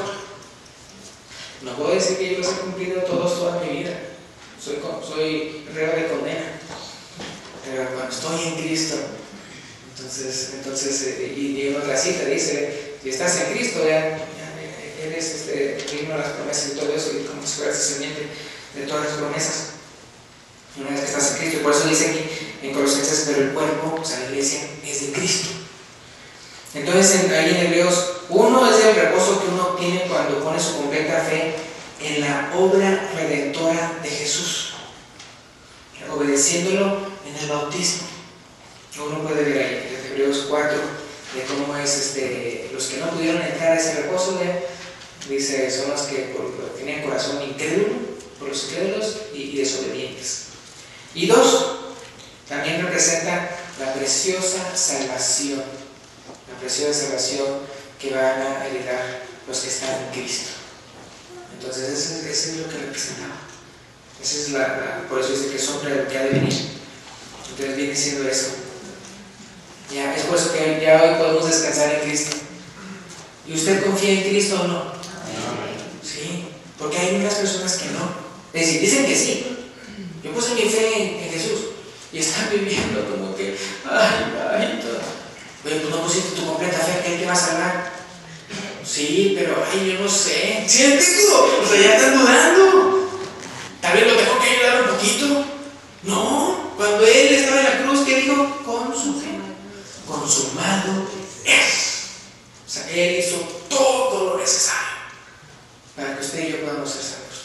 no puedo decir que yo los he cumplido todos toda mi vida, soy reo de condena, pero cuando estoy en Cristo, entonces y en otra cita dice, si estás en Cristo, ya eres digno de las promesas y todo eso, y como si fueras descendiente de todas las promesas, una vez que estás en Cristo. Y por eso dice aquí en Colosenses, pero el cuerpo, o sea, la iglesia, es de Cristo. Entonces ahí en Hebreos, uno es el reposo que uno obtiene cuando pone su completa fe en la obra redentora de Jesús, obedeciéndolo en el bautismo. Uno puede ver ahí en Hebreos 4 de cómo es los que no pudieron entrar a ese reposo, dice, son los que tenían corazón incrédulo, por los incrédulos y desobedientes. Y dos, también representa la preciosa salvación que van a heredar los que están en Cristo. Entonces ese es lo que representaba. Esa es por eso dice que sombra de lo que ha de venir. Entonces viene siendo eso. Ya, es por eso que ya hoy podemos descansar en Cristo. ¿Y usted confía en Cristo o no? Sí, porque hay unas personas que no. Es decir, dicen que sí. Yo puse mi fe en Jesús y están viviendo como que, ay, todo. Oye, tú no pusiste tu completa fe que Él te va a salvar. Sí, pero yo no sé. ¿Sí me explico? O sea, ya están dudando. Tal vez lo tengo que ayudar un poquito. No, cuando Él estaba en la cruz, ¿qué dijo? Consumado es. O sea, Él hizo todo lo necesario para que usted y yo podamos ser salvos.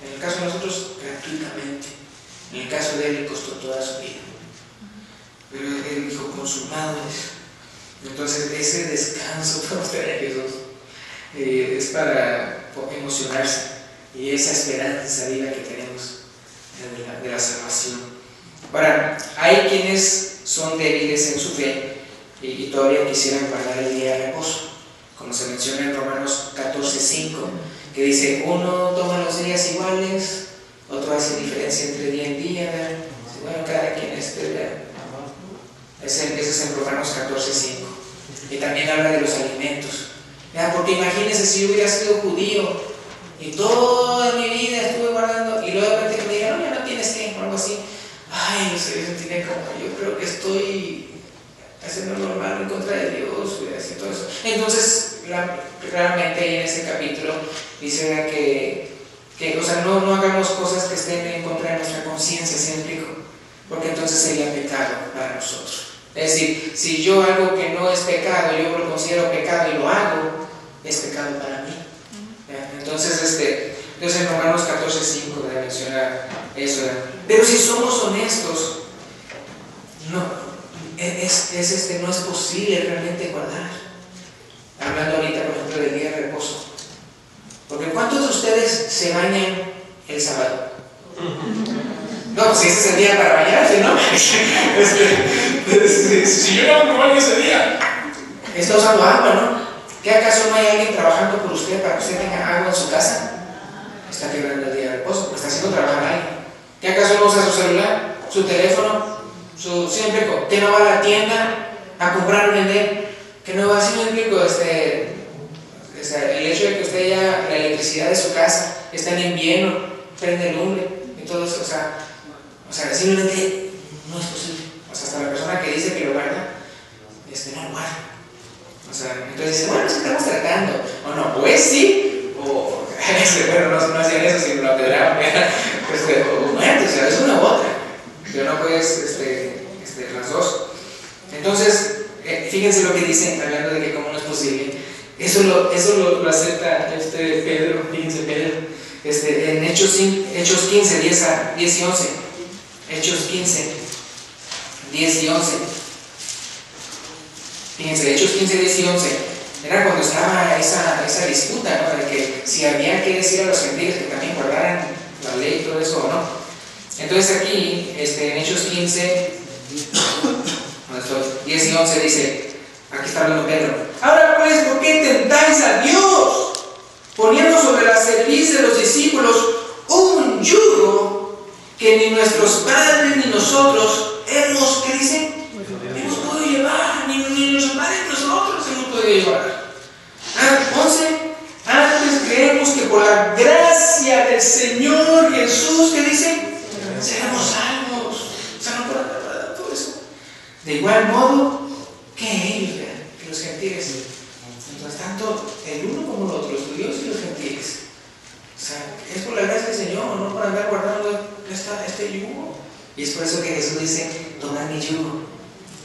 En el caso de nosotros, gratuitamente. En el caso de Él, le costó toda su vida. Pero Él dijo, consumado es. Entonces, ese descanso para usted en Jesús es para emocionarse. Y esa esperanza viva que tenemos de la salvación. Ahora, hay quienes son débiles en su fe y todavía quisieran guardar el día de reposo, como se menciona en Romanos 14:5, que dice, uno toma los días iguales, otro hace diferencia entre día y día, ¿verdad? Bueno, cada quien ese es en Romanos 14:5. Y también habla de los alimentos, ¿verdad? Porque imagínense si yo hubiera sido judío y toda mi vida estuve guardando y luego de repente que me digan, no, ya no tienes tiempo, algo así. Ay, no sé, yo sentiría como, yo creo que estoy haciendo normal en contra de Dios, y todo eso. Entonces, claramente ahí en ese capítulo dice que o sea, no hagamos cosas que estén en contra de nuestra conciencia, ¿sí me explico? Porque entonces sería pecado para nosotros. Es decir, si yo algo que no es pecado, yo lo considero pecado y lo hago, es pecado para mí. Entonces en Romanos 14:5 menciona eso. Pero si somos honestos, no es posible realmente guardar. Hablando ahorita, por ejemplo, del día de reposo. Porque ¿cuántos de ustedes se bañan el sábado? No, pues ese es el día para bañarse, ¿no? Si yo no me baño ese día, está usando agua, ¿no? ¿Qué acaso no hay alguien trabajando por usted para que usted tenga agua en su casa? está quebrando el día de reposo, porque está haciendo trabajar a alguien. ¿Qué acaso no usa su celular, su teléfono, siempre que no va a la tienda a comprar o vender? Que no va, así me explico, el hecho de que usted ya, la electricidad de su casa está en invierno, prende lumbre y todo eso, o sea, simplemente no es posible. O sea, hasta la persona que dice que lo guarda, no lo guarda. O sea, entonces dice, bueno, es que estamos tratando. O no, pues sí, o bueno, no hacían eso, sino lo apedraban, o muertos, o sea, es una u otra. Pero no puedes, las dos. Entonces, fíjense lo que dice, hablando de que cómo no es posible. Eso lo acepta Pedro, fíjense Pedro, en Hechos 15, 10 y 11. Hechos 15, 10 y 11. Fíjense, Hechos 15, 10 y 11. Era cuando estaba esa disputa, ¿no? De que si había que decir a los gentiles que también guardaran la ley y todo eso o no. Entonces aquí, en Hechos 15, 10 y 11 dice, aquí está hablando Pedro: ahora pues, ¿por qué tentáis a Dios, poniendo sobre la cerviz de los discípulos un yugo que ni nuestros padres ni nosotros hemos, ¿qué dice? Hemos podido llevar, ni nuestros padres ni nosotros hemos podido llevar. 11. Antes creemos que por la gracia del Señor Jesús, ¿qué dice? Seremos salvos. O sea, no por nada, todo eso. De igual modo que ellos, que los gentiles. Mientras tanto, el uno como el otro, los judíos y los gentiles. O sea, es por la gracia del Señor, no por andar guardando este yugo. Y es por eso que Jesús dice: tomad mi yugo.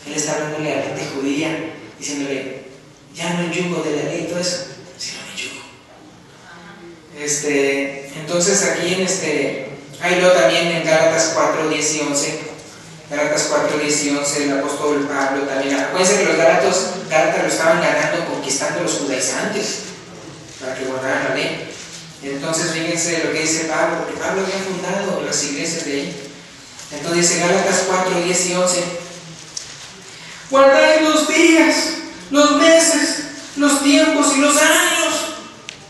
Él está hablándole a la gente judía, diciéndole: ya no el yugo de la ley y todo eso, sino mi yugo. Entonces aquí ahí luego también en Gálatas 4, 10 y 11. Gálatas 4, 10 y 11, el apóstol Pablo también. Acuérdense que los Gálatas lo estaban ganando, conquistando los judaizantes para que guardaran la ley. Entonces fíjense lo que dice Pablo, porque Pablo había fundado las iglesias de ahí. Entonces dice Gálatas 4, 10 y 11: guardáis los días, los meses, los tiempos y los años.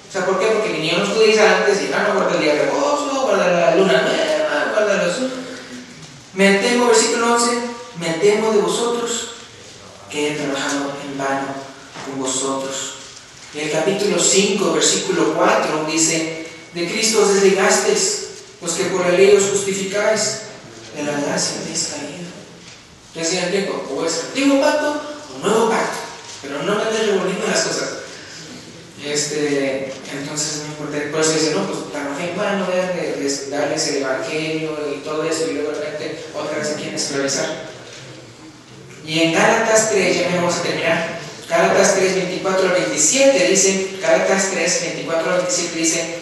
O sea, ¿por qué? Porque vinieron los judaizantes y no guarda el día de reposo, guarda la luna nueva, guarda los... Me temo, versículo 11, me temo de vosotros que he trabajado en vano con vosotros. En el capítulo 5, versículo 4 dice: de Cristo os desligasteis, los que por la ley os justificáis, de la gracia habéis caído. Entonces, ¿sí me explico? O es antiguo pacto o nuevo pacto, pero no me andes revolviendo las cosas. Entonces, no importa. Por eso dice: no, pues trabajé en vano, darles el evangelio y todo eso, y luego de repente otra vez se quieren esclavizar. Y en Gálatas 3, ya me vamos a terminar. Gálatas 3, 24 al 27 dice: Gálatas 3, 24 al 27 dice: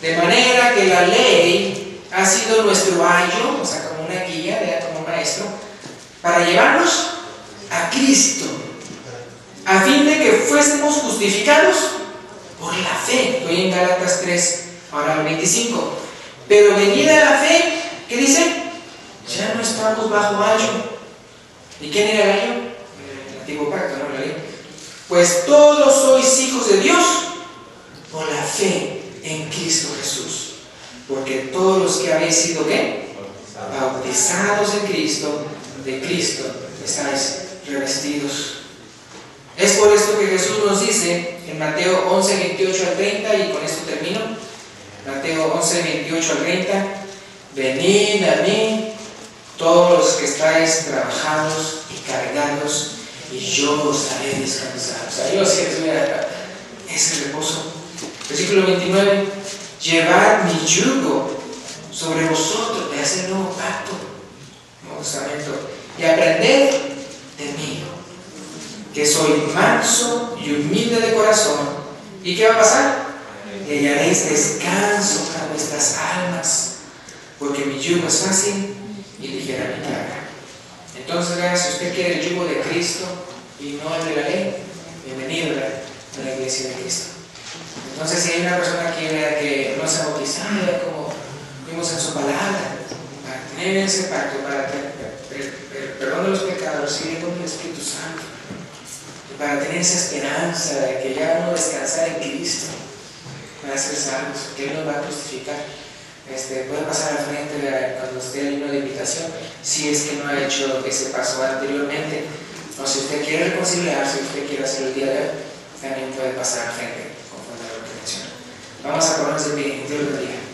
de manera que la ley ha sido nuestro ayo, o sea, como una guía, como un maestro, para llevarnos a Cristo, a fin de que fuésemos justificados por la fe. Estoy en Gálatas 3, ahora el 25. Pero venida la fe, ¿qué dice? Ya no estamos bajo ayo. ¿Y quién era el ayo? El antiguo pacto, ¿no? La ley. Pues todos sois hijos de Dios por la fe en Cristo Jesús. Porque todos los que habéis sido, ¿qué? Bautizados en Cristo, de Cristo estáis revestidos. Es por esto que Jesús nos dice en Mateo 11, 28 al 30, y con esto termino. Mateo 11, 28 al 30: venid a mí, todos los que estáis trabajados y cargados, y yo os haré descansar. O sea, yo si es el reposo. Versículo 29: llevad mi yugo sobre vosotros, de hacer nuevo pacto, Nuevo Testamento, y aprended de mí, que soy manso y humilde de corazón. ¿Y qué va a pasar? Y hallaréis descanso para vuestras almas, porque mi yugo es fácil y ligera mi carga. Entonces, si usted quiere el yugo de Cristo y no el de la ley, bienvenido a la iglesia de Cristo. Entonces, si hay una persona aquí que no se ha bautizado, como vimos en su palabra, para tener ese pacto, para tener el perdón de los pecados, recibir con el Espíritu Santo, para tener esa esperanza de que ya uno descansar en Cristo, haces algo, que Él nos va a justificar. Puede pasar al frente cuando esté el himno de invitación, si es que no ha hecho ese paso anteriormente, o si usted quiere reconciliarse, si usted quiere hacer el día de hoy, también puede pasar al frente, conforme a lo que menciona. Vamos a ponernos de pie. Dios bendiga.